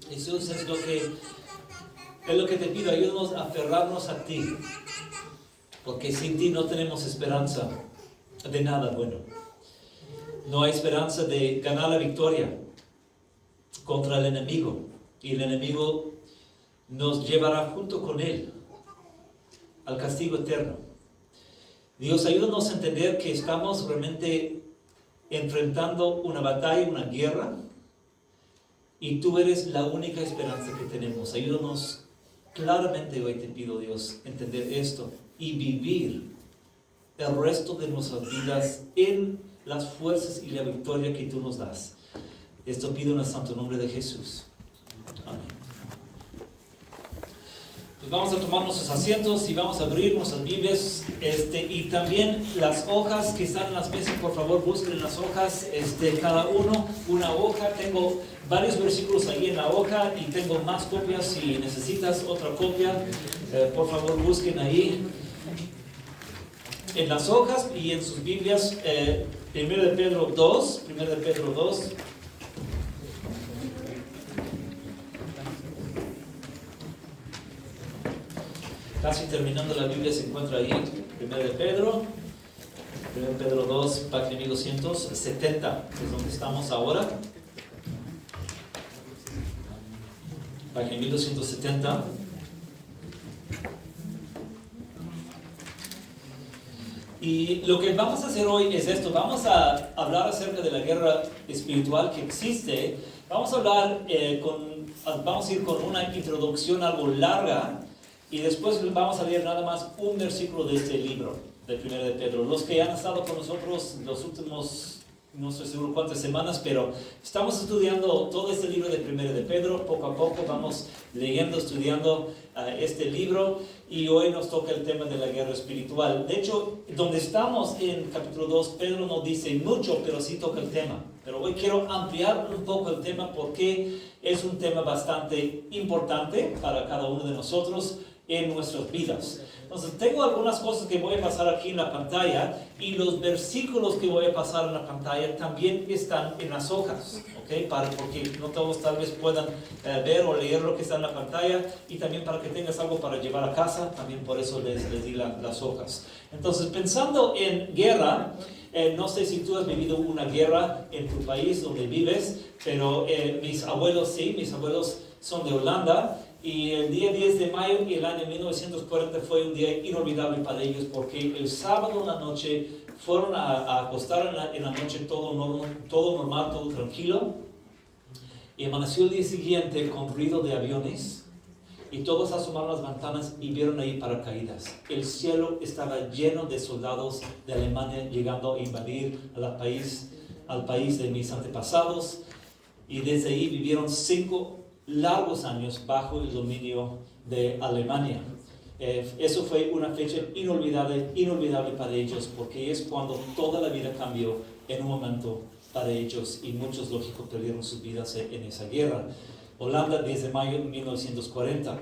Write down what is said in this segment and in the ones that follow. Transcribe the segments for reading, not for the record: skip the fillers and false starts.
Jesús, es lo que te pido, ayúdanos a aferrarnos a ti, porque sin ti no tenemos esperanza de nada bueno. No hay esperanza de ganar la victoria contra el enemigo, y el enemigo nos llevará junto con él al castigo eterno. Dios, ayúdanos a entender que estamos realmente enfrentando una batalla, una guerra, y tú eres la única esperanza que tenemos. Ayúdanos claramente hoy, te pido, Dios, entender esto y vivir el resto de nuestras vidas en las fuerzas y la victoria que tú nos das. Esto pido en el santo nombre de Jesús. Amén. Pues vamos a tomar nuestros asientos y vamos a abrir nuestras Biblias, y también las hojas que están en las mesas, por favor busquen las hojas, cada uno una hoja. Tengo varios versículos ahí en la hoja y tengo más copias. Si necesitas otra copia, por favor busquen ahí en las hojas y en sus Biblias. 1 de Pedro 2, casi terminando la Biblia, se encuentra ahí 1 de Pedro 2, página 1270, que es donde estamos ahora. Página 1270. Y lo que vamos a hacer hoy es esto. Vamos a hablar acerca de la guerra espiritual que existe. Vamos a hablar vamos a ir con una introducción algo larga, y después vamos a leer nada más un versículo de este libro, de 1 de Pedro. Los que han estado con nosotros los últimos, no estoy seguro cuántas semanas, pero estamos estudiando todo este libro de 1 de Pedro. Poco a poco vamos leyendo, estudiando este libro, y hoy nos toca el tema de la guerra espiritual. De hecho, donde estamos en capítulo 2, Pedro no dice mucho, pero sí toca el tema. Pero hoy quiero ampliar un poco el tema porque es un tema bastante importante para cada uno de nosotros en nuestras vidas. Entonces, tengo algunas cosas que voy a pasar aquí en la pantalla y los versículos que voy a pasar en la pantalla también están en las hojas, ¿ok? Porque no todos tal vez puedan ver o leer lo que está en la pantalla, y también para que tengas algo para llevar a casa, también por eso les di las hojas. Entonces, pensando en guerra, no sé si tú has vivido una guerra en tu país donde vives, pero mis abuelos son de Holanda. Y el día 10 de mayo y el año 1940 fue un día inolvidable para ellos, porque el sábado en la noche fueron a acostar en la noche todo normal, todo tranquilo. Y amaneció el día siguiente con ruido de aviones, y todos asomaron las ventanas y vieron ahí paracaídas. El cielo estaba lleno de soldados de Alemania llegando a invadir al país de mis antepasados, y desde ahí vivieron 5 largos años bajo el dominio de Alemania. Eso fue una fecha inolvidable para ellos, porque es cuando toda la vida cambió en un momento para ellos, y muchos, lógico, perdieron sus vidas en esa guerra. Holanda, 10 de mayo de 1940.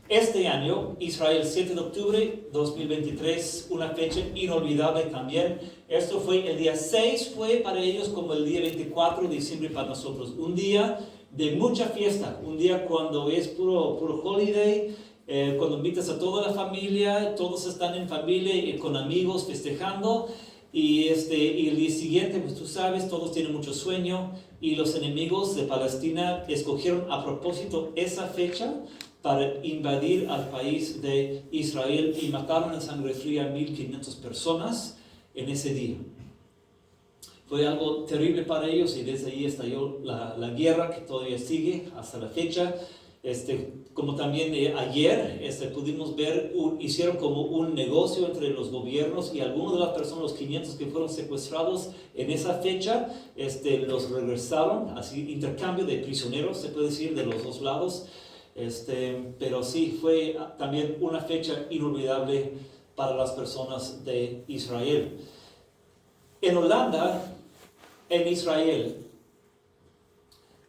Este año, Israel, 7 de octubre 2023, una fecha inolvidable también. Esto fue el día 6, fue para ellos como el día 24 de diciembre para nosotros. Un día de mucha fiesta, un día cuando es puro holiday, cuando invitas a toda la familia, todos están en familia y con amigos festejando, y el día siguiente, pues tú sabes, todos tienen mucho sueño, y los enemigos de Palestina escogieron a propósito esa fecha para invadir al país de Israel, y mataron en sangre fría 1,500 personas en ese día. Fue algo terrible para ellos, y desde ahí estalló la guerra que todavía sigue hasta la fecha. Como también ayer pudimos ver, hicieron como un negocio entre los gobiernos, y algunas de las personas, los 500 que fueron secuestrados en esa fecha, los regresaron, así intercambio de prisioneros, se puede decir, de los dos lados. Pero sí, fue también una fecha inolvidable para las personas de Israel. En Holanda, en Israel,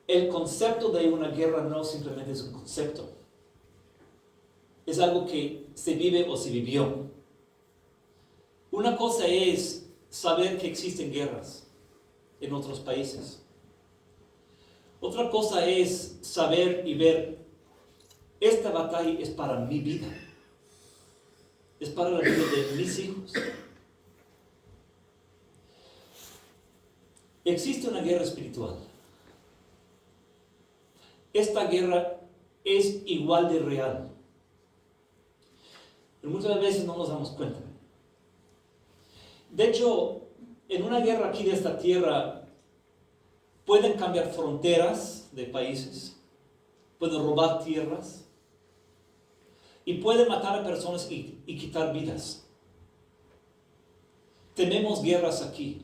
el concepto de una guerra no simplemente es un concepto. Es algo que se vive o se vivió. Una cosa es saber que existen guerras en otros países. Otra cosa es saber y ver, esta batalla es para mi vida. Es para la vida de mis hijos. Existe una guerra espiritual. Esta guerra es igual de real, pero muchas veces no nos damos cuenta. De hecho, en una guerra aquí de esta tierra, pueden cambiar fronteras de países, pueden robar tierras, y pueden matar a personas y quitar vidas. Tenemos guerras aquí.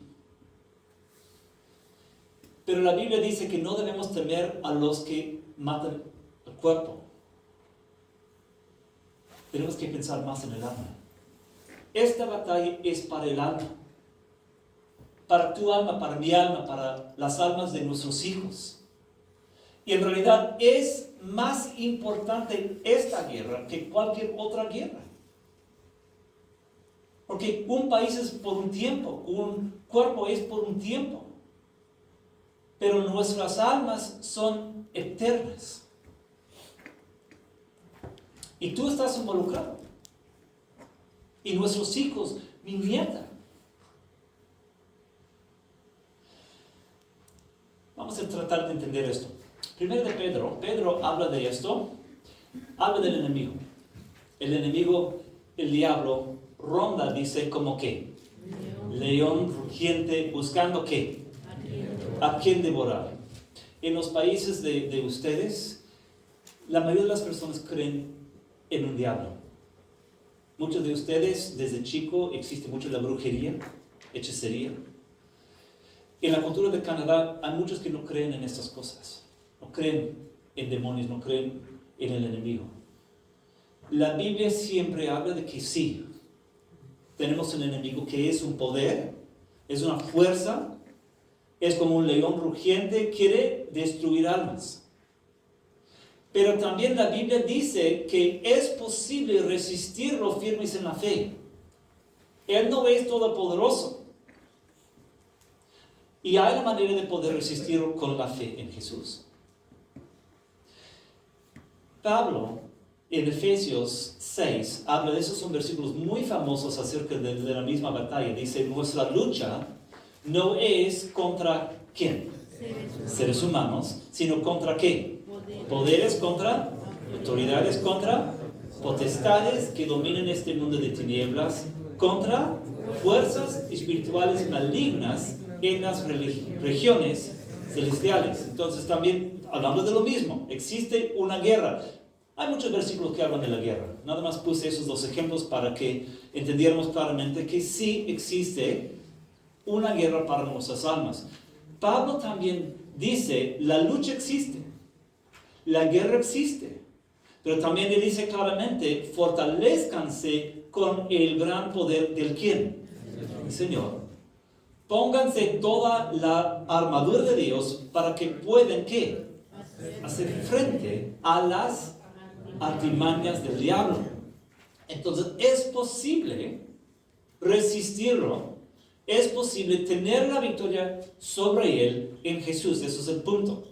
Pero la Biblia dice que no debemos temer a los que matan el cuerpo. Tenemos que pensar más en el alma. Esta batalla es para el alma. Para tu alma, para mi alma, para las almas de nuestros hijos. Y en realidad es más importante esta guerra que cualquier otra guerra. Porque un país es por un tiempo, un cuerpo es por un tiempo. Pero nuestras almas son eternas. Y tú estás involucrado. Y nuestros hijos, mi nieta. Vamos a tratar de entender esto. Primero de Pedro habla de esto, habla del enemigo. El enemigo, el diablo, ronda, dice, como que león rugiente, buscando ¿qué? ¿A quién devorar? En los países de ustedes, la mayoría de las personas creen en un diablo. Muchos de ustedes, desde chico, existe mucho la brujería, hechicería. En la cultura de Canadá hay muchos que no creen en estas cosas. No creen en demonios, no creen en el enemigo. La Biblia siempre habla de que sí, tenemos un enemigo que es un poder, es una fuerza es como un león rugiente, quiere destruir almas. Pero también la Biblia dice que es posible resistirlo firmes en la fe. Él no es todopoderoso. Y hay la manera de poder resistirlo con la fe en Jesús. Pablo, en Efesios 6, habla de esos, son versículos muy famosos acerca de la misma batalla. Dice, nuestra lucha no es contra ¿quién? Seres humanos, sino contra ¿qué? Poderes, contra autoridades, contra potestades que dominan este mundo de tinieblas, contra fuerzas espirituales malignas en las regiones celestiales. Entonces también hablamos de lo mismo, existe una guerra. Hay muchos versículos que hablan de la guerra. Nada más puse esos dos ejemplos para que entendiéramos claramente que sí existe una guerra para nuestras almas. Pablo también dice, la lucha existe, la guerra existe, pero también le dice claramente, fortalezcanse con el gran poder del ¿quién? El Señor. Pónganse toda la armadura de Dios para que puedan ¿qué? Hacer frente a las artimañas del diablo. Entonces es posible resistirlo, es posible tener la victoria sobre él en Jesús. Eso es el punto.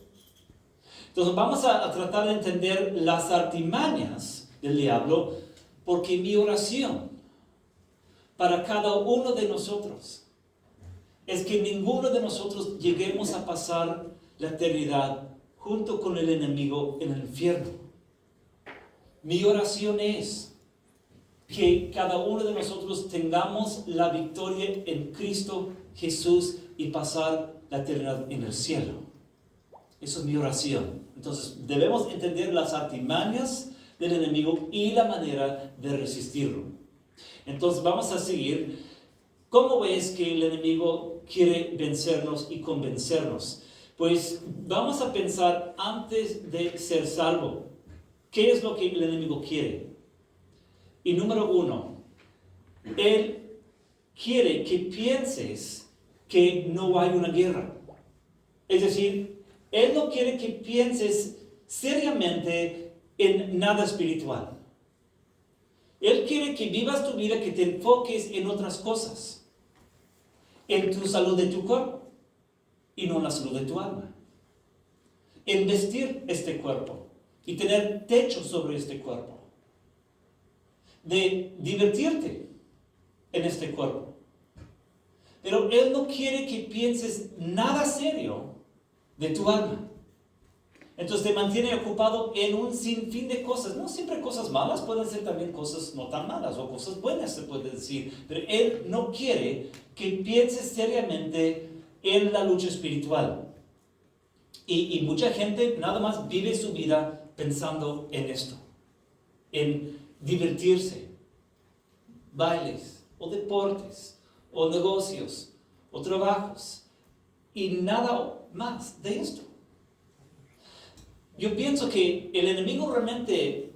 Entonces vamos a tratar de entender las artimañas del diablo, porque mi oración para cada uno de nosotros es que ninguno de nosotros lleguemos a pasar la eternidad junto con el enemigo en el infierno. Mi oración es que cada uno de nosotros tengamos la victoria en Cristo Jesús y pasar la eternidad en el cielo. Eso es mi oración. Entonces debemos entender las artimañas del enemigo y la manera de resistirlo. Entonces vamos a seguir. ¿Cómo ves que el enemigo quiere vencernos y convencernos? Pues vamos a pensar antes de ser salvo. ¿Qué es lo que el enemigo quiere? Y número uno, él quiere que pienses que no hay una guerra. Es decir, él no quiere que pienses seriamente en nada espiritual. Él quiere que vivas tu vida, que te enfoques en otras cosas. En tu salud de tu cuerpo y no en la salud de tu alma. En vestir este cuerpo y tener techo sobre este cuerpo. De divertirte en este cuerpo. Pero él no quiere que pienses nada serio de tu alma. Entonces te mantiene ocupado en un sinfín de cosas. No siempre cosas malas, pueden ser también cosas no tan malas o cosas buenas se puede decir. Pero él no quiere que pienses seriamente en la lucha espiritual. Y mucha gente nada más vive su vida pensando en esto. En divertirse. Bailes, o deportes, o negocios, o trabajos. Y nada más de esto. Yo pienso que el enemigo realmente,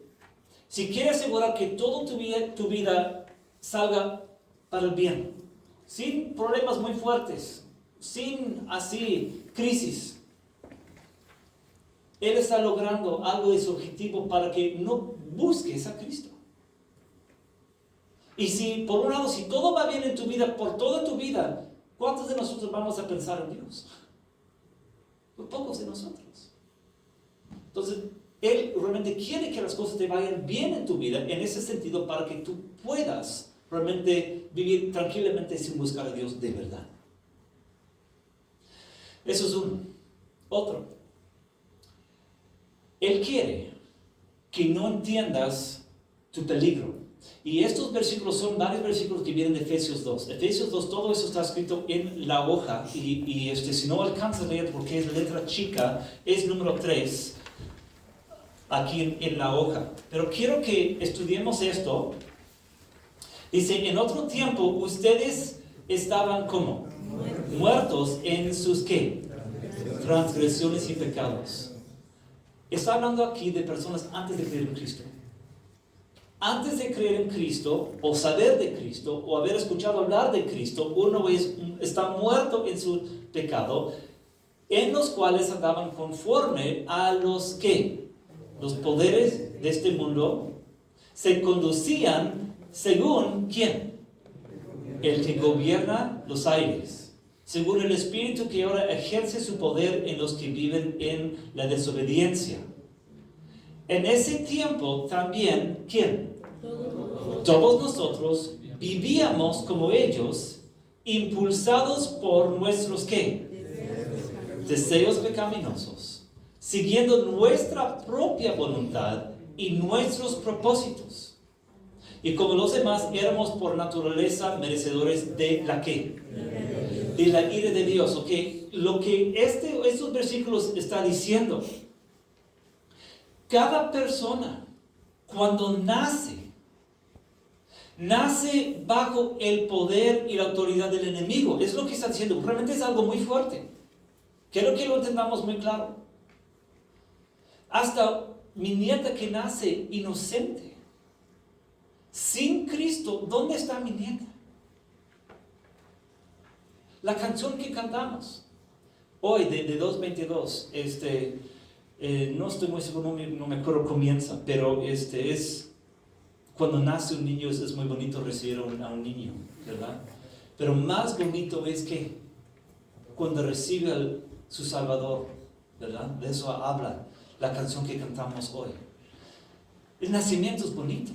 si quiere asegurar que toda tu vida salga para el bien, sin problemas muy fuertes, sin así crisis, él está logrando algo de su objetivo para que no busques a Cristo. Y si, por un lado, si todo va bien en tu vida, por toda tu vida, ¿cuántos de nosotros vamos a pensar en Dios? Pues pocos de nosotros. Entonces, él realmente quiere que las cosas te vayan bien en tu vida, en ese sentido, para que tú puedas realmente vivir tranquilamente sin buscar a Dios de verdad. Eso es uno. Otro. Él quiere que no entiendas tu peligro. Y estos versículos son varios versículos que vienen de Efesios 2. Efesios 2, todo eso está escrito en la hoja. Y si no alcanzas a leer porque es letra chica, es número 3. Aquí en la hoja. Pero quiero que estudiemos esto. Dice, en otro tiempo ustedes estaban como muertos en sus ¿qué? Transgresiones y pecados. Está hablando aquí de personas antes de creer en Cristo. antes de creer en Cristo, o saber de Cristo, o haber escuchado hablar de Cristo, uno está muerto en su pecado, en los cuales andaban conforme a los que los poderes de este mundo se conducían según ¿quién? El que gobierna los aires, según el espíritu que ahora ejerce su poder en los que viven en la desobediencia. En ese tiempo también, ¿quién? Todos nosotros vivíamos como ellos, impulsados por nuestros ¿qué? Deseos pecaminosos, siguiendo nuestra propia voluntad y nuestros propósitos. Y como los demás, éramos por naturaleza merecedores de la ¿qué? De la ira de Dios. ¿Ok? Lo que estos versículos está diciendo, cada persona cuando nace bajo el poder y la autoridad del enemigo. Es lo que está diciendo. Realmente es algo muy fuerte. Quiero que lo entendamos muy claro. Hasta mi nieta que nace inocente, sin Cristo, ¿dónde está mi nieta? La canción que cantamos hoy de 2:22, no estoy muy seguro, no me acuerdo cómo comienza, pero es cuando nace un niño, es muy bonito recibir a un niño, ¿verdad? Pero más bonito es que cuando recibe a su Salvador, ¿verdad? De eso habla la canción que cantamos hoy. El nacimiento es bonito.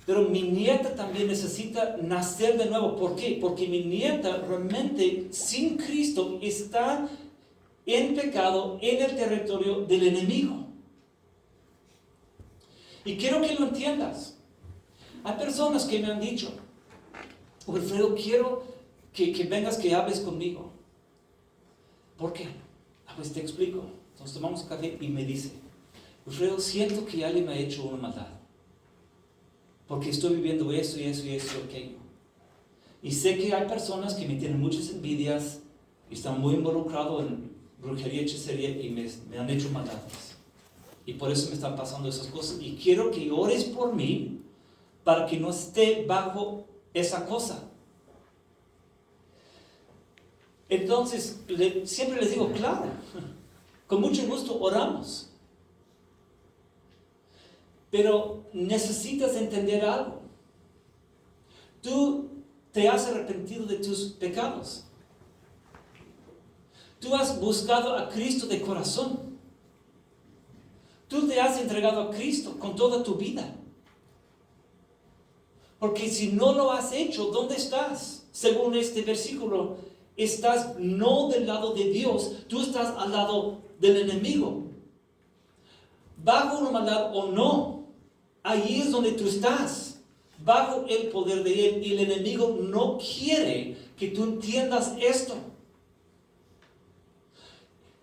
Pero mi nieta también necesita nacer de nuevo. ¿Por qué? Porque mi nieta realmente sin Cristo está en pecado en el territorio del enemigo. Y quiero que lo entiendas. Hay personas que me han dicho, Wilfredo, quiero que vengas, que hables conmigo. ¿Por qué? Pues te explico. Entonces tomamos café y me dice, Wilfredo, siento que alguien me ha hecho una maldad. Porque estoy viviendo esto y eso y eso y aquello. Y sé que hay personas que me tienen muchas envidias y están muy involucrados en brujería, hechicería y me han hecho maldades. Y por eso me están pasando esas cosas. Y quiero que ores por mí para que no esté bajo esa cosa. Entonces, siempre les digo, claro, con mucho gusto oramos. Pero necesitas entender algo. Tú te has arrepentido de tus pecados. Tú has buscado a Cristo de corazón. Tú te has entregado a Cristo con toda tu vida. Porque si no lo has hecho, ¿dónde estás? Según este versículo, estás no del lado de Dios, tú estás al lado del enemigo. Bajo una maldad o no, ahí es donde tú estás, bajo el poder de Él. Y el enemigo no quiere que tú entiendas esto.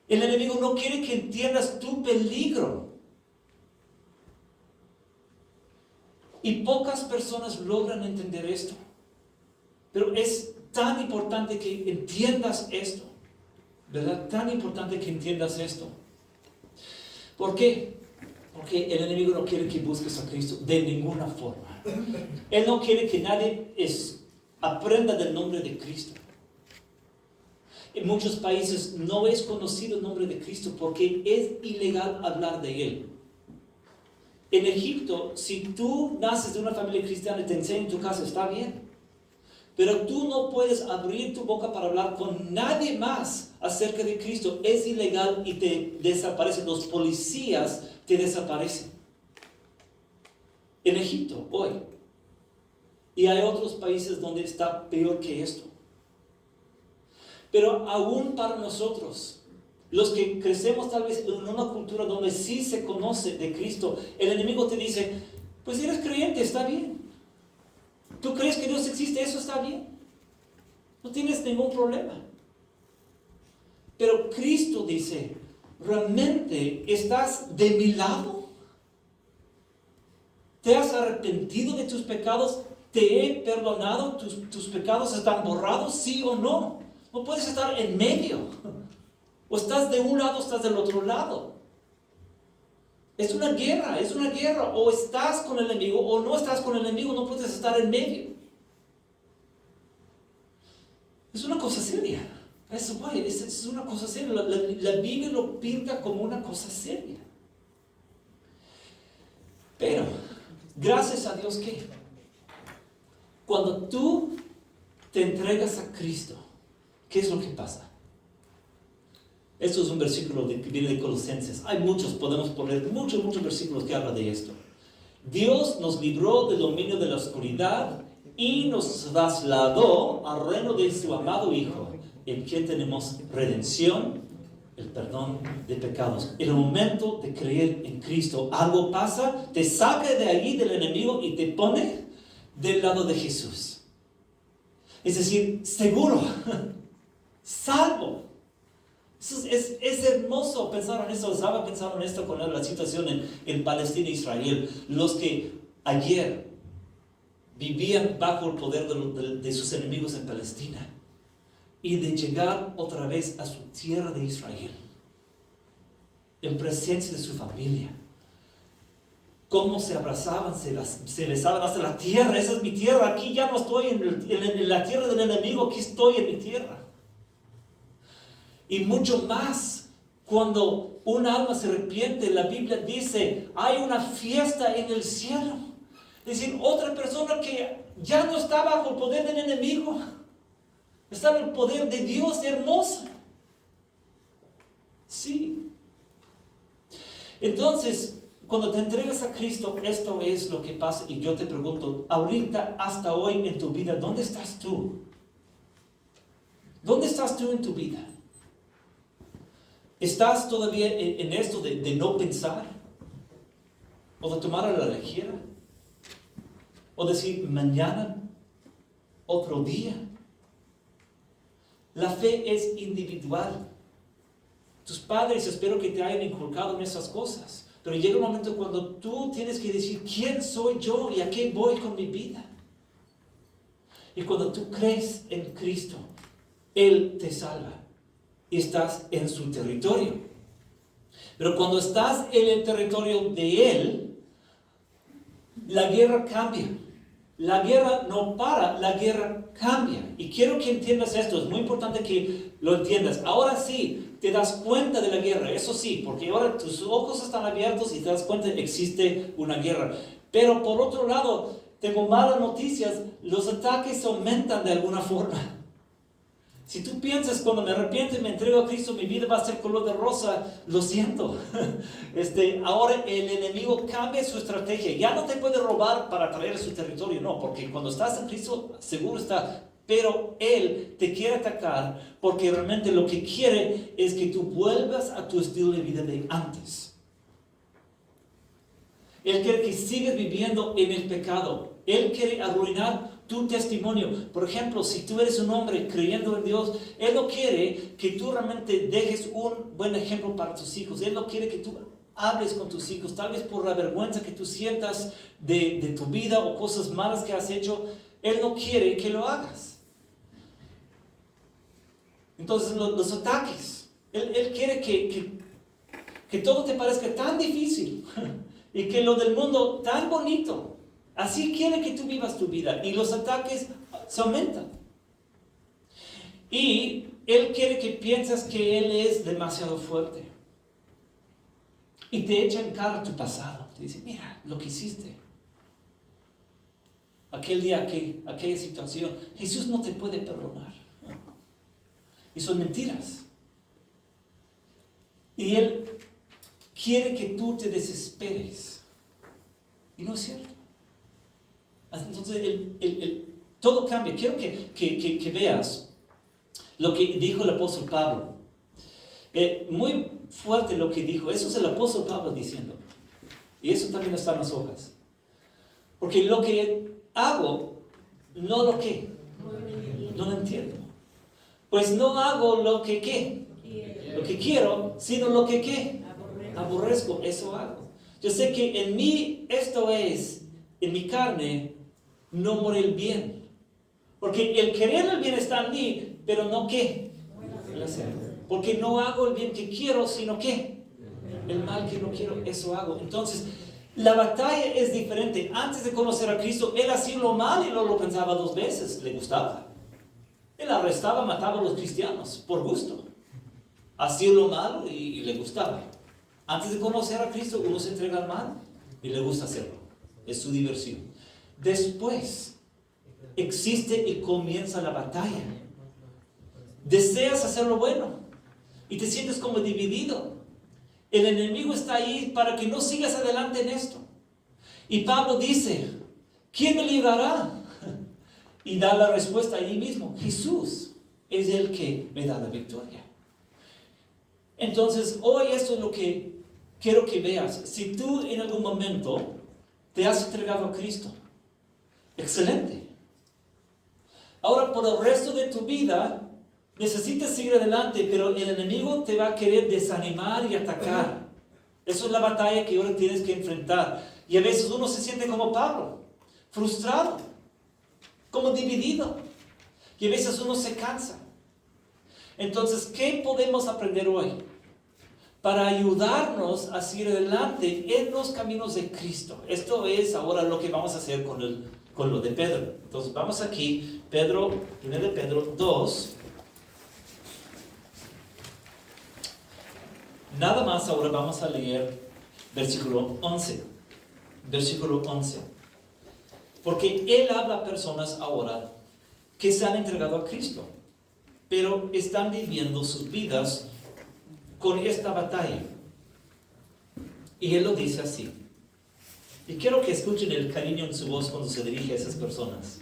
El enemigo no quiere que entiendas tu peligro. Y pocas personas logran entender esto. Pero es tan importante que entiendas esto. ¿Verdad? Tan importante que entiendas esto. ¿Por qué? Porque el enemigo no quiere que busques a Cristo de ninguna forma. Él no quiere que nadie aprenda del nombre de Cristo. En muchos países no es conocido el nombre de Cristo porque es ilegal hablar de Él. En Egipto, si tú naces de una familia cristiana y te enseñan en tu casa, está bien. Pero tú no puedes abrir tu boca para hablar con nadie más acerca de Cristo. Es ilegal y te desaparecen. Los policías te desaparecen. En Egipto, hoy. Y hay otros países donde está peor que esto. Pero aún para nosotros, los que crecemos tal vez en una cultura donde sí se conoce de Cristo, el enemigo te dice, pues si eres creyente, está bien. ¿Tú crees que Dios existe? Eso está bien. No tienes ningún problema. Pero Cristo dice, ¿realmente estás de mi lado? ¿Te has arrepentido de tus pecados? ¿Te he perdonado? ¿Tus pecados están borrados? ¿Sí o no? No puedes estar en medio. O estás de un lado o estás del otro lado. Es una guerra, es una guerra. O estás con el enemigo o no estás con el enemigo, no puedes estar en medio. Es una cosa seria. Es una cosa seria. La Biblia lo pinta como una cosa seria. Pero, gracias a Dios que cuando tú te entregas a Cristo, ¿qué es lo que pasa? Esto es un versículo que viene de Colosenses. Hay muchos, podemos poner muchos versículos que hablan de esto. Dios nos libró del dominio de la oscuridad y nos trasladó al reino de su amado Hijo, en quien tenemos redención, el perdón de pecados. En el momento de creer en Cristo, algo pasa, te saca de ahí del enemigo y te pone del lado de Jesús. Es decir, seguro, salvo. Es hermoso pensar en esto. Estaba pensando en esto con la situación en Palestina e Israel. Los que ayer vivían bajo el poder de sus enemigos en Palestina, y de llegar otra vez a su tierra de Israel, en presencia de su familia, cómo se abrazaban, se besaban hasta la tierra. Esa es mi tierra, aquí ya no estoy en la tierra del enemigo, aquí estoy en mi tierra. Y mucho más, cuando un alma se arrepiente, la Biblia dice, hay una fiesta en el cielo. Es decir, otra persona que ya no está bajo el poder del enemigo, está en el poder de Dios hermoso. Sí. Entonces, cuando te entregas a Cristo, esto es lo que pasa. Y yo te pregunto, ahorita, hasta hoy en tu vida, ¿dónde estás tú? ¿Dónde estás tú en tu vida? ¿Estás todavía en esto de no pensar? ¿O de tomar a la ligera? ¿O decir mañana? ¿Otro día? La fe es individual. Tus padres espero que te hayan inculcado en esas cosas. Pero llega un momento cuando tú tienes que decir, ¿quién soy yo y a qué voy con mi vida? Y cuando tú crees en Cristo, Él te salva. Y estás en su territorio. Pero cuando estás en el territorio de Él, la guerra cambia. La guerra no para, la guerra cambia. Y quiero que entiendas esto, es muy importante que lo entiendas. Ahora sí, te das cuenta de la guerra, eso sí, porque ahora tus ojos están abiertos y te das cuenta que existe una guerra. Pero por otro lado, tengo malas noticias, los ataques aumentan de alguna forma. Si tú piensas, cuando me arrepiento y me entrego a Cristo, mi vida va a ser color de rosa, lo siento. Ahora el enemigo cambia su estrategia. Ya no te puede robar para traer a su territorio, no, porque cuando estás en Cristo, seguro está. Pero Él te quiere atacar porque realmente lo que quiere es que tú vuelvas a tu estilo de vida de antes. Él quiere que sigas viviendo en el pecado. Él quiere arruinar tu testimonio. Por ejemplo, si tú eres un hombre creyendo en Dios, Él no quiere que tú realmente dejes un buen ejemplo para tus hijos. Él no quiere que tú hables con tus hijos, tal vez por la vergüenza que tú sientas de tu vida o cosas malas que has hecho. Él no quiere que lo hagas. Entonces los ataques, Él quiere que todo te parezca tan difícil y que lo del mundo tan bonito. Así quiere que tú vivas tu vida y los ataques se aumentan. Y Él quiere que pienses que Él es demasiado fuerte. Y te echa en cara tu pasado. Te dice, mira lo que hiciste. Aquel día, aquella situación. Jesús no te puede perdonar. Y son mentiras. Y Él quiere que tú te desesperes. Y no es cierto. Entonces, todo cambia. Quiero que veas lo que dijo el apóstol Pablo. Muy fuerte lo que dijo. Eso es el apóstol Pablo diciendo. Y eso también está en las hojas. Porque lo que hago, no lo que. No lo entiendo. Pues no hago lo que ¿qué? Lo que quiero, sino lo que ¿qué? Aborrezco. Eso hago. Yo sé que en mí esto es, en mi carne, no mora el bien. Porque el querer el bien está en mí, pero no ¿qué? El hacer. Porque no hago el bien que quiero, sino ¿qué? El mal que no quiero, eso hago. Entonces, la batalla es diferente. Antes de conocer a Cristo, él hacía lo mal y no lo pensaba dos veces. Le gustaba. Él arrestaba, mataba a los cristianos por gusto. Hacía lo malo y le gustaba. Antes de conocer a Cristo, uno se entrega al mal y le gusta hacerlo. Es su diversión. Después, existe y comienza la batalla. Deseas hacer lo bueno y te sientes como dividido. El enemigo está ahí para que no sigas adelante en esto. Y Pablo dice, ¿quién me librará? Y da la respuesta ahí mismo. Jesús es el que me da la victoria. Entonces, hoy esto es lo que quiero que veas. Si tú en algún momento te has entregado a Cristo, excelente. Ahora, por el resto de tu vida, necesitas seguir adelante, pero el enemigo te va a querer desanimar y atacar. Eso es la batalla que ahora tienes que enfrentar. Y a veces uno se siente como Pablo, frustrado, como dividido. Y a veces uno se cansa. Entonces, ¿qué podemos aprender hoy? Para ayudarnos a seguir adelante en los caminos de Cristo. Esto es ahora lo que vamos a hacer con lo de Pedro. Entonces, vamos aquí, 1 de Pedro 2. Nada más ahora vamos a leer versículo 11. Versículo 11. Porque él habla a personas ahora que se han entregado a Cristo, pero están viviendo sus vidas con esta batalla. Y él lo dice así. Y quiero que escuchen el cariño en su voz cuando se dirige a esas personas.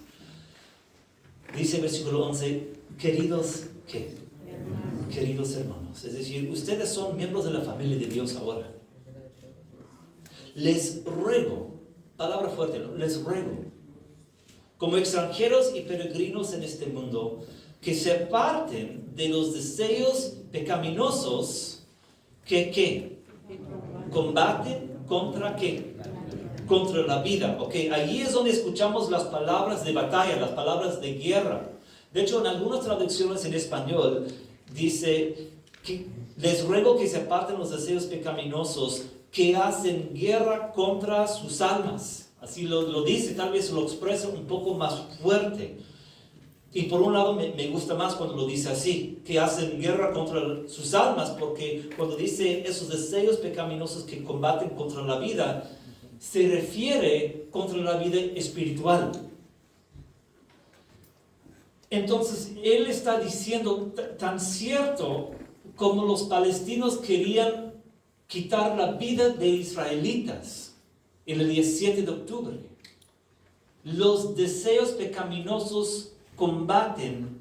Dice versículo 11, queridos, ¿qué? Queridos hermanos, es decir, ustedes son miembros de la familia de Dios ahora. Les ruego, palabra fuerte, ¿no? Les ruego, como extranjeros y peregrinos en este mundo, que se aparten de los deseos pecaminosos que combaten contra ¿qué? Contra la vida. Okay, allí es donde escuchamos las palabras de batalla, las palabras de guerra. De hecho, en algunas traducciones en español dice que les ruego que se aparten los deseos pecaminosos que hacen guerra contra sus almas. Así lo dice, tal vez lo expresa un poco más fuerte. Y por un lado me gusta más cuando lo dice así, que hacen guerra contra sus almas, porque cuando dice esos deseos pecaminosos que combaten contra la vida, se refiere contra la vida espiritual. Entonces, él está diciendo tan cierto como los palestinos querían quitar la vida de israelitas en el 17 de octubre. Los deseos pecaminosos combaten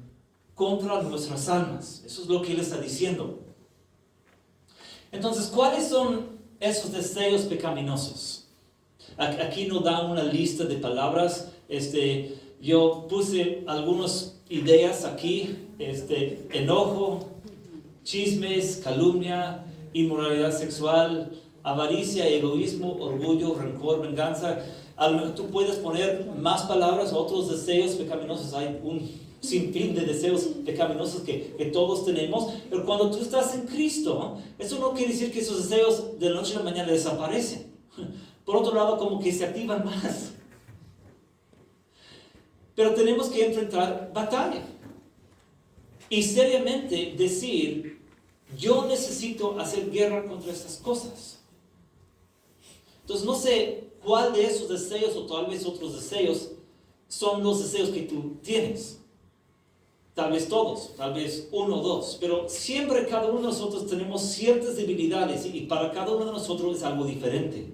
contra nuestras almas. Eso es lo que él está diciendo. Entonces, ¿cuáles son esos deseos pecaminosos? Aquí nos da una lista de palabras. Yo puse algunas ideas aquí. Enojo, chismes, calumnia, inmoralidad sexual, avaricia, egoísmo, orgullo, rencor, venganza. A lo mejor tú puedes poner más palabras, otros deseos pecaminosos. Hay un sinfín de deseos pecaminosos que todos tenemos. Pero cuando tú estás en Cristo, eso no quiere decir que esos deseos de la noche a la mañana desaparecen. Por otro lado, como que se activan más. Pero tenemos que enfrentar batalla. Y seriamente decir, yo necesito hacer guerra contra estas cosas. Entonces no sé cuál de esos deseos o tal vez otros deseos son los deseos que tú tienes. Tal vez todos, tal vez uno o dos. Pero siempre cada uno de nosotros tenemos ciertas debilidades y para cada uno de nosotros es algo diferente.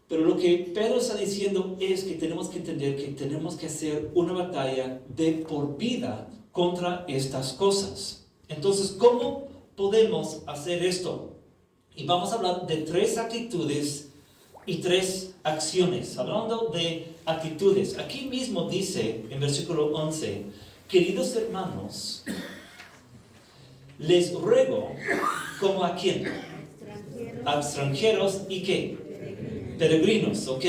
Pero lo que Pedro está diciendo es que tenemos que entender que tenemos que hacer una batalla de por vida contra estas cosas. Entonces, ¿cómo podemos hacer esto? Y vamos a hablar de 3 actitudes y 3 acciones. Hablando de actitudes, aquí mismo dice en versículo 11, queridos hermanos, les ruego, ¿como a quién? A extranjeros y ¿qué? Peregrinos, ok.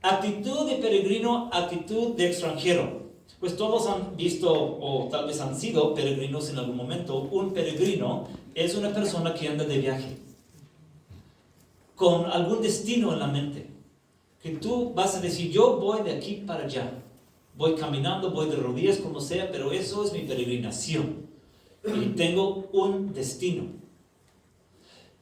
Actitud de peregrino, actitud de extranjero. Pues todos han visto o tal vez han sido peregrinos en algún momento. Un peregrino es una persona que anda de viaje, con algún destino en la mente, que tú vas a decir, yo voy de aquí para allá, voy caminando, voy de rodillas, como sea, pero eso es mi peregrinación, y tengo un destino.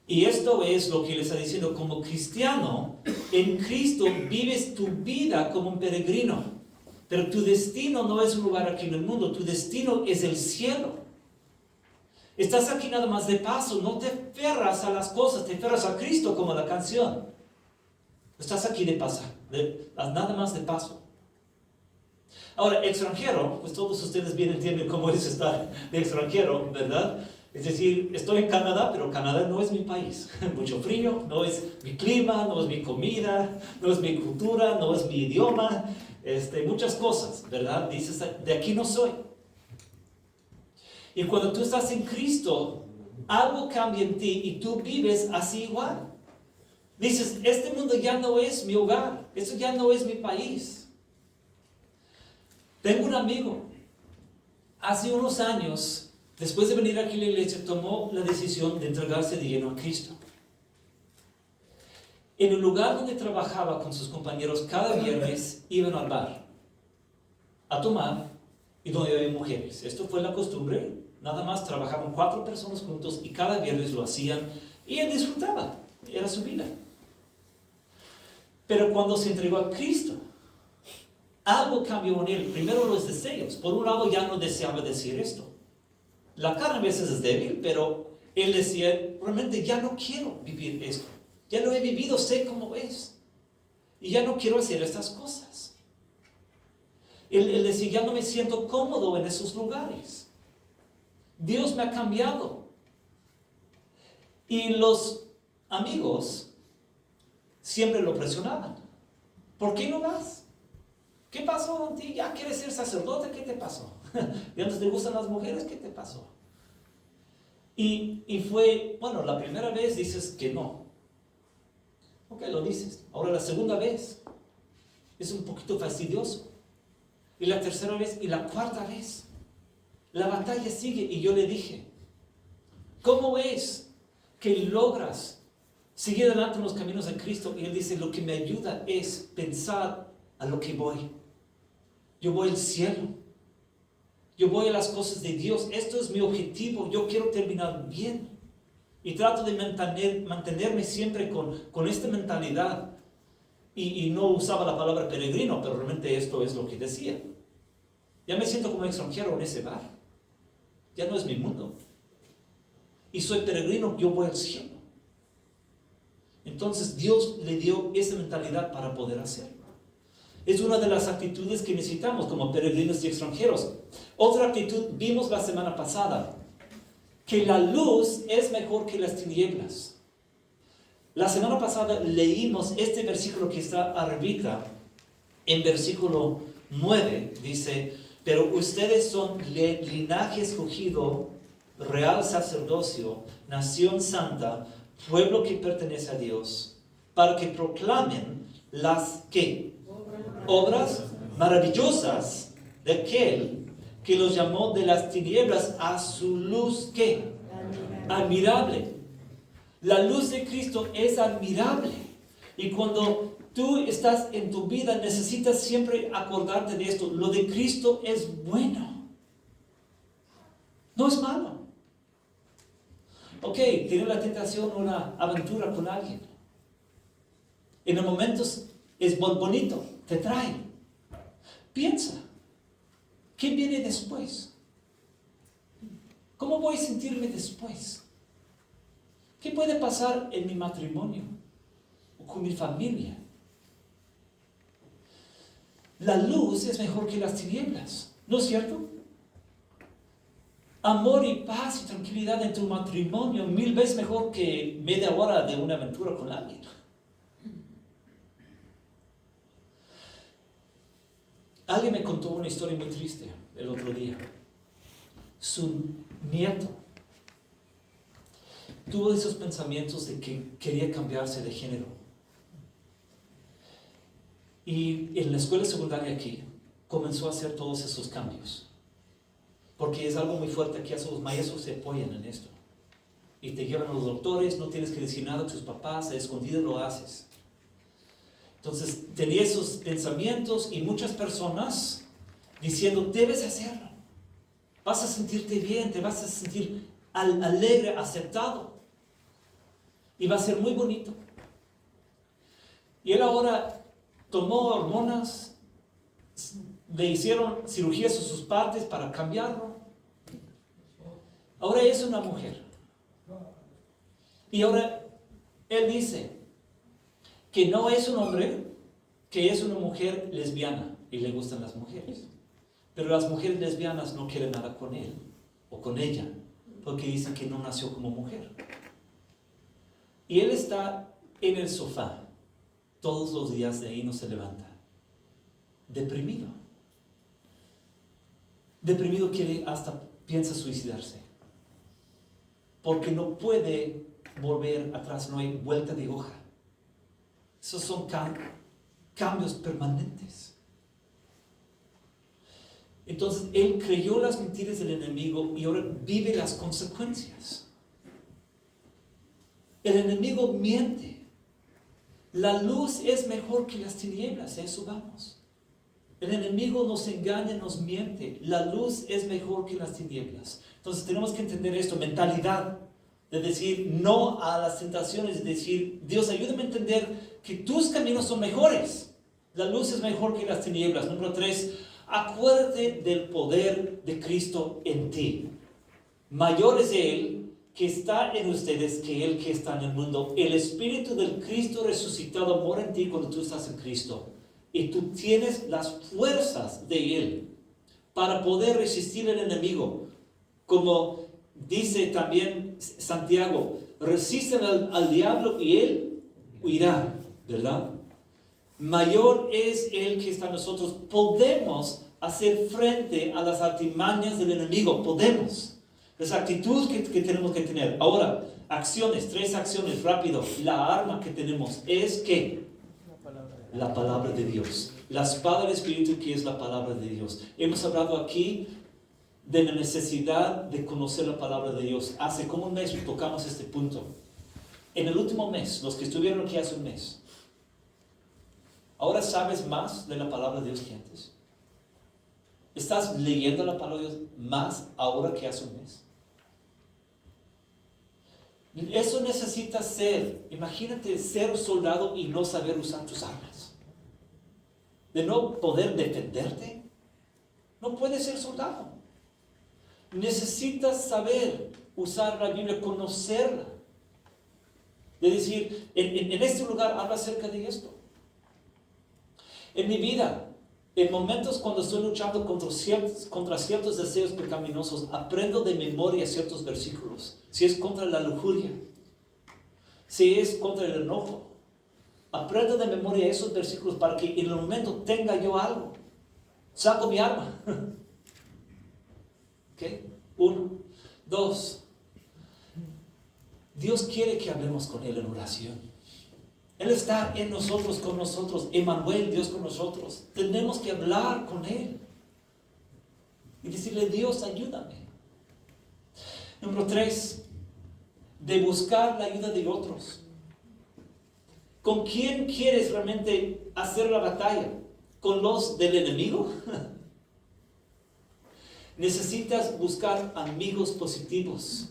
Y esto es lo que le está diciendo, como cristiano, en Cristo vives tu vida como un peregrino, pero tu destino no es un lugar aquí en el mundo, tu destino es el cielo. Estás aquí nada más de paso, no te aferras a las cosas, te aferras a Cristo como la canción. Estás aquí de paso, nada más de paso. Ahora, extranjero, pues todos ustedes bien entienden cómo es estar de extranjero, ¿verdad? Es decir, estoy en Canadá, pero Canadá no es mi país. Mucho frío, no es mi clima, no es mi comida, no es mi cultura, no es mi idioma, muchas cosas, ¿verdad? Dices, de aquí no soy. Y cuando tú estás en Cristo, algo cambia en ti y tú vives así igual. Dices, este mundo ya no es mi hogar, esto ya no es mi país. Tengo un amigo, hace unos años, después de venir aquí a la iglesia, tomó la decisión de entregarse de lleno a Cristo. En el lugar donde trabajaba con sus compañeros, cada viernes iban al bar a tomar y donde había mujeres. Esto fue la costumbre. Nada más trabajaban 4 personas juntos y cada viernes lo hacían y él disfrutaba, era su vida. Pero cuando se entregó a Cristo, algo cambió en él. Primero los deseos. Por un lado ya no deseaba decir esto. La carne a veces es débil, pero él decía, realmente ya no quiero vivir esto. Ya lo he vivido, sé cómo es. Y ya no quiero hacer estas cosas. Él decía, ya no me siento cómodo en esos lugares. Dios me ha cambiado. Y los amigos siempre lo presionaban. ¿Por qué no vas? ¿Qué pasó con ti? ¿Ya quieres ser sacerdote? ¿Qué te pasó? ¿Y antes te gustan las mujeres? ¿Qué te pasó? Y fue, bueno, la primera vez dices que no. Ok, lo dices. Ahora la segunda vez es un poquito fastidioso. Y la tercera vez y la cuarta vez. La batalla sigue y yo le dije, ¿cómo es que logras seguir adelante en los caminos de Cristo? Y él dice, lo que me ayuda es pensar a lo que voy. Yo voy al cielo. Yo voy a las cosas de Dios. Esto es mi objetivo. Yo quiero terminar bien. Y trato de mantenerme siempre con esta mentalidad. Y no usaba la palabra peregrino, pero realmente esto es lo que decía. Ya me siento como extranjero en ese bar. Ya no es mi mundo. Y soy peregrino, yo voy al cielo. Entonces Dios le dio esa mentalidad para poder hacerlo. Es una de las actitudes que necesitamos como peregrinos y extranjeros. Otra actitud vimos la semana pasada, que la luz es mejor que las tinieblas. La semana pasada leímos este versículo que está arribita, en versículo 9, dice, pero ustedes son linaje escogido, real sacerdocio, nación santa, pueblo que pertenece a Dios, para que proclamen las ¿qué? Obras maravillosas de aquel que los llamó de las tinieblas a su luz ¿qué? Admirable. La luz de Cristo es admirable. Y cuando tú estás en tu vida, necesitas siempre acordarte de esto. Lo de Cristo es bueno. No es malo. Ok, tiene la tentación, una aventura con alguien. En los momentos es bonito, te trae. Piensa, ¿qué viene después? ¿Cómo voy a sentirme después? ¿Qué puede pasar en mi matrimonio o con mi familia? La luz es mejor que las tinieblas, ¿no es cierto? Amor y paz y tranquilidad en tu matrimonio 1000 veces mejor que media hora de una aventura con alguien. Alguien me contó una historia muy triste el otro día. Su nieto tuvo esos pensamientos de que quería cambiarse de género. Y en la escuela secundaria aquí comenzó a hacer todos esos cambios. Porque es algo muy fuerte, aquí a sus maestros se apoyan en esto. y te llevan a los doctores, no tienes que decir nada a tus papás, a escondidas lo haces. Entonces tenía esos pensamientos y muchas personas diciendo, debes hacerlo. Vas a sentirte bien, te vas a sentir alegre, aceptado. Y va a ser muy bonito. Y él ahora tomó hormonas, le hicieron cirugías a sus partes para cambiarlo. Ahora es una mujer. Y ahora él dice que no es un hombre, que es una mujer lesbiana y le gustan las mujeres. Pero las mujeres lesbianas no quieren nada con él o con ella, porque dicen que no nació como mujer. Y él está en el sofá todos los días, de ahí no se levanta. Deprimido. Deprimido, piensa suicidarse. Porque no puede volver atrás, no hay vuelta de hoja. Esos son cambios permanentes. Entonces él creyó las mentiras del enemigo y ahora vive las consecuencias. El enemigo miente. La luz es mejor que las tinieblas, a eso vamos. El enemigo nos engaña, nos miente. La luz es mejor que las tinieblas. Entonces tenemos que entender esto, mentalidad de decir no a las tentaciones, de decir, Dios, ayúdame a entender que tus caminos son mejores. La luz es mejor que las tinieblas. Número 3, acuérdate del poder de Cristo en ti. Mayor es Él que está en ustedes que Él que está en el mundo. El Espíritu del Cristo resucitado mora en ti cuando tú estás en Cristo. Y tú tienes las fuerzas de Él para poder resistir al enemigo. Como dice también Santiago, resisten al diablo y Él huirá, ¿verdad? Mayor es Él que está en nosotros. Podemos hacer frente a las artimañas del enemigo. Podemos. Esa actitud que tenemos que tener. Ahora, acciones, 3 acciones, rápido. La arma que tenemos es ¿qué? La palabra de Dios. La espada del Espíritu, que es la palabra de Dios. Hemos hablado aquí de la necesidad de conocer la palabra de Dios. Hace como un mes tocamos este punto. En el último mes, los que estuvieron aquí hace un mes, ¿ahora sabes más de la palabra de Dios que antes? ¿Estás leyendo la palabra de Dios más ahora que hace un mes? Eso necesita ser, imagínate ser soldado y no saber usar tus armas. De no poder defenderte. No puedes ser soldado. Necesitas saber usar la Biblia, conocerla. De decir, en este lugar habla acerca de esto. En mi vida, en momentos cuando estoy luchando contra ciertos deseos pecaminosos, aprendo de memoria ciertos versículos. Si es contra la lujuria, si es contra el enojo, aprendo de memoria esos versículos para que en el momento tenga yo algo. Saco mi arma. ¿Ok? 1. 2. Dios quiere que hablemos con Él en oración. Él está en nosotros, con nosotros. Emmanuel, Dios con nosotros. Tenemos que hablar con Él. Y decirle, Dios, ayúdame. Número 3. De buscar la ayuda de otros. ¿Con quién quieres realmente hacer la batalla? ¿Con los del enemigo? Necesitas buscar amigos positivos.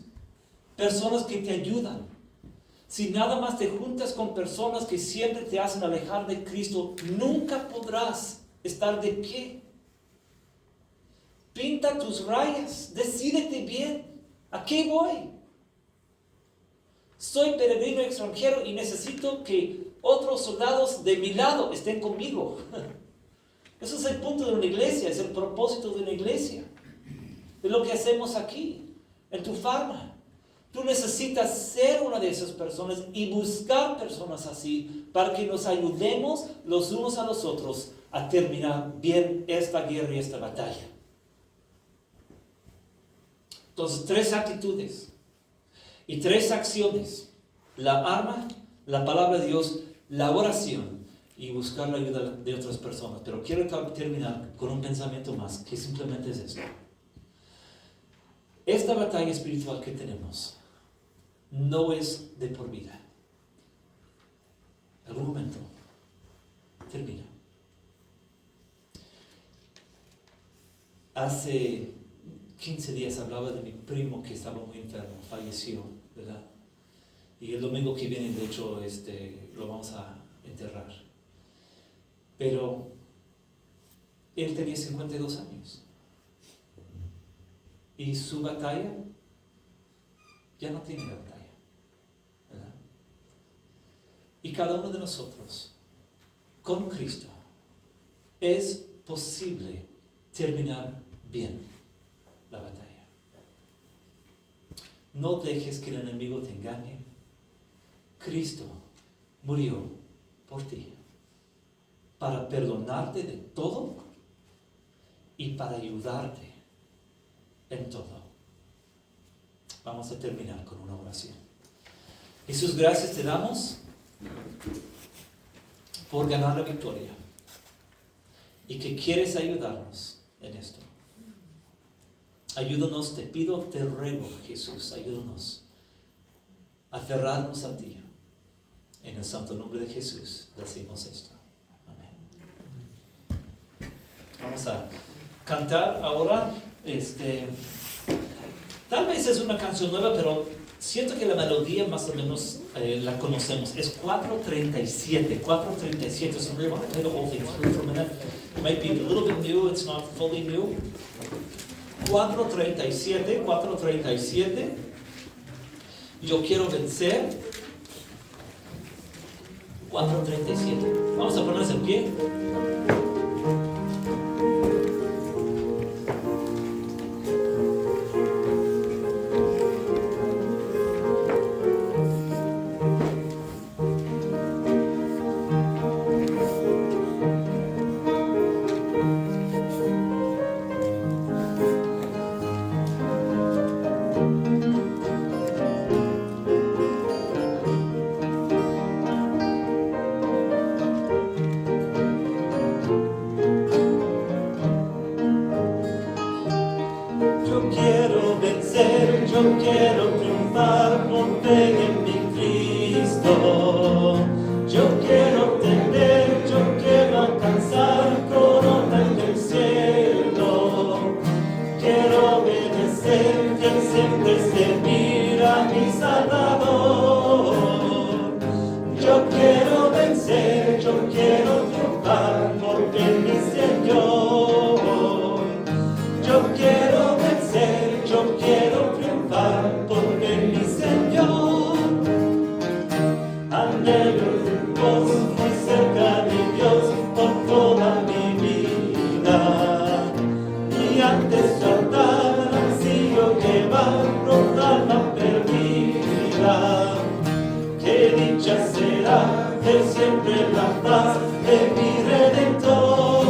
Personas que te ayudan. Si nada más te juntas con personas que siempre te hacen alejar de Cristo, nunca podrás estar de pie. Pinta tus rayas, decídete bien. ¿A qué voy? Soy peregrino extranjero y necesito que otros soldados de mi lado estén conmigo. Eso es el punto de una iglesia, es el propósito de una iglesia. Es lo que hacemos aquí, en tu farma. Tú necesitas ser una de esas personas y buscar personas así para que nos ayudemos los unos a los otros a terminar bien esta guerra y esta batalla. Entonces, 3 actitudes y 3 acciones. La arma, la palabra de Dios, la oración y buscar la ayuda de otras personas. Pero quiero terminar con un pensamiento más, que simplemente es esto. Esta batalla espiritual que tenemos no es de por vida. En algún momento termina. Hace 15 días hablaba de mi primo que estaba muy enfermo, falleció, ¿verdad? Y el domingo que viene, de hecho, lo vamos a enterrar. Pero él tenía 52 años. Y su batalla ya no tiene la batalla, ¿verdad? Y cada uno de nosotros, con Cristo, es posible terminar bien la batalla. No dejes que el enemigo te engañe. Cristo murió por ti para perdonarte de todo y para ayudarte en todo. Vamos a terminar con una oración. Jesús, gracias te damos por ganar la victoria y que quieres ayudarnos en esto. Ayúdanos, te pido, te ruego, Jesús, ayúdanos a aferrarnos a ti. En el santo nombre de Jesús decimos esto. Amén. Vamos a cantar ahora. Tal vez es una canción nueva, pero siento que la melodía más o menos la conocemos. Es 437. 437. So we want to play the whole thing through for a minute. It might be a little bit new. It's not fully new. 437. 437. Yo quiero vencer. 437. Vamos a ponernos en pie. Yo quiero triunfar por fe en mi Cristo. Yo quiero tener, yo quiero alcanzar corona en el cielo. Quiero obedecer, que siempre servir a mi Salvador. Yo quiero vencer, yo quiero triunfar por fe en mi Señor. Yo quiero vencer, yo quiero porque mi Señor anhelo vos muy cerca de Dios por toda mi vida, y ante su altar ansío llevar toda alma perdida. Qué dicha será ver siempre la paz de mi Redentor.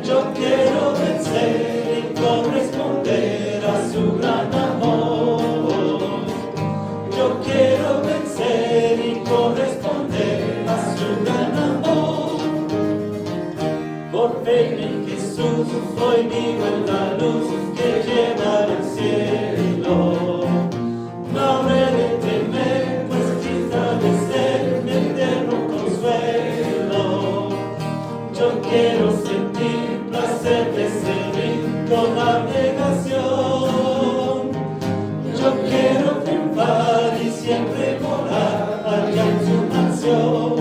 Yo quiero vencer y corresponder a su gran amor. Yo quiero vencer y corresponder a su gran amor. Por fe en Jesús hoy vivo en la luz que lleva al cielo. No habré de temer, pues Cristo de ser mi eterno consuelo. Yo quiero sentir placer de servir con abnegación. Yo quiero triunfar y siempre morar allá en su mansión.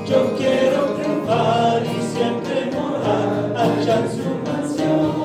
Yo quiero triunfar y siempre morar allá en su mansión.